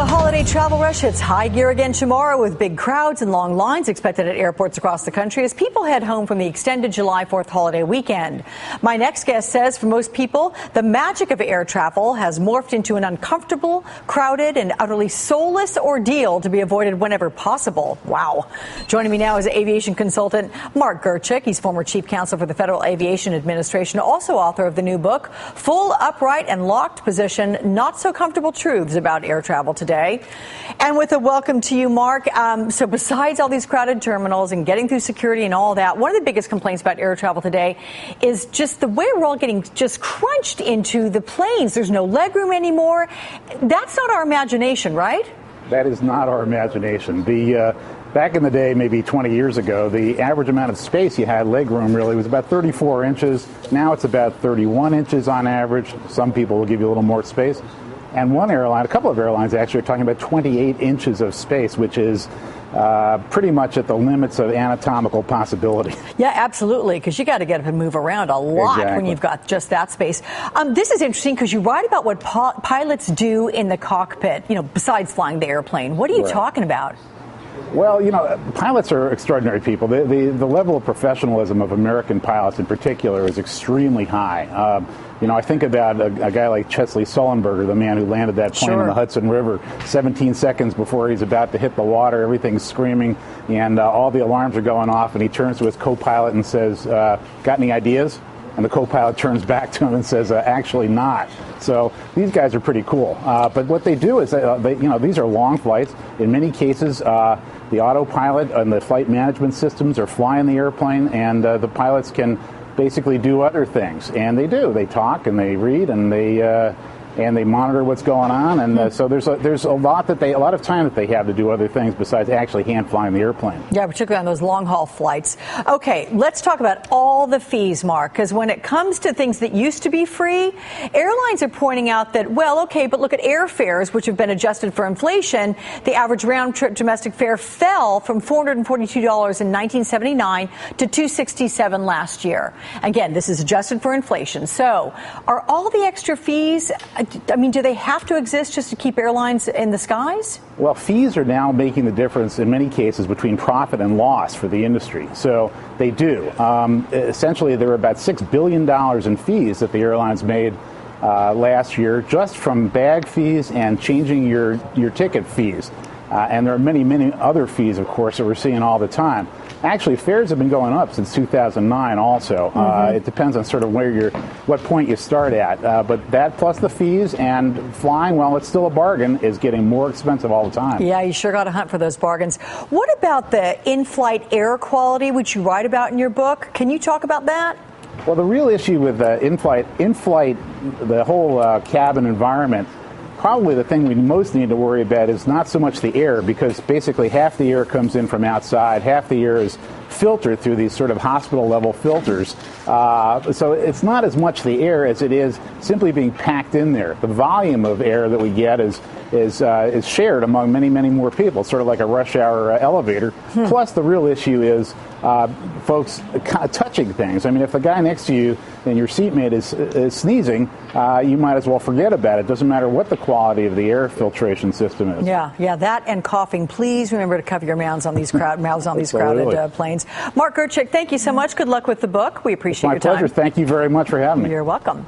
The holiday travel rush hits high gear again tomorrow with big crowds and long lines expected at airports across the country as people head home from the extended July 4th holiday weekend. My next guest says for most people, the magic of air travel has morphed into an uncomfortable, crowded, and utterly soulless ordeal to be avoided whenever possible. Wow. Joining me now is aviation consultant Mark Gerchick. He's former chief counsel for the Federal Aviation Administration, also author of the new book, Full, Upright, and Locked Position, Not So Comfortable Truths About Air Travel Today. And with a welcome to you, Mark. So besides all these crowded terminals and getting through security and all that, one of the biggest complaints about air travel today is just the way we're all getting just crunched into the planes. There's no legroom anymore. That's not our imagination, right? That is not our imagination. Back in the day, maybe 20 years ago, the average amount of space you had, legroom really, was about 34 inches. Now it's about 31 inches on average. Some people will give you a little more space. And one airline, a couple of airlines actually, are talking about 28 inches of space, which is pretty much at the limits of anatomical possibility. Yeah, absolutely, because you got to get up and move around a lot when you've got just that space. This is interesting because you write about what pilots do in the cockpit, besides flying the airplane. What are you talking about? Well, pilots are extraordinary people. The level of professionalism of American pilots in particular is extremely high. I think about a guy like Chesley Sullenberger, the man who landed that plane in the Hudson River 17 seconds before he's about to hit the water. Everything's screaming, and all the alarms are going off, and he turns to his co-pilot and says, got any ideas? And the co-pilot turns back to him and says, actually not. So these guys are pretty cool. But what they do is, these are long flights. In many cases, the autopilot and the flight management systems are flying the airplane, and the pilots can basically do other things. And they do. They talk and they read and they monitor what's going on. And so there's a lot of time that they have to do other things besides actually hand flying the airplane. Yeah, particularly on those long haul flights. Okay, let's talk about all the fees, Mark, because when it comes to things that used to be free, airlines are pointing out that, but look at airfares, which have been adjusted for inflation. The average round trip domestic fare fell from $442 in 1979 to $267 last year. Again, this is adjusted for inflation. So are all the extra fees, do they have to exist just to keep airlines in the skies? Well, fees are now making the difference in many cases between profit and loss for the industry. So they do. Essentially, there were about $6 billion in fees that the airlines made last year just from bag fees and changing your ticket fees. And there are many, many other fees, of course, that we're seeing all the time. Actually, fares have been going up since 2009 also. It depends on sort of what point you start at. But that plus the fees and flying, well, it's still a bargain, is getting more expensive all the time. Yeah, you sure got to hunt for those bargains. What about the in-flight air quality, which you write about in your book? Can you talk about that? Well, the real issue with in-flight, the whole cabin environment, probably the thing we most need to worry about is not so much the air, because basically half the air comes in from outside, half the air is filtered through these sort of hospital level filters. So it's not as much the air as it is simply being packed in there. The volume of air that we get is shared among many, many more people, sort of like a rush hour elevator. Plus, the real issue is folks touching things. I mean, if the guy next to you and your seatmate is sneezing, you might as well forget about it. Doesn't matter what the quality of the air filtration system is. Yeah, that and coughing. Please remember to cover your mouths on these crowded planes. Mark Gerchick, thank you so much. Good luck with the book. We appreciate your time. My pleasure. Thank you very much for having me. You're welcome.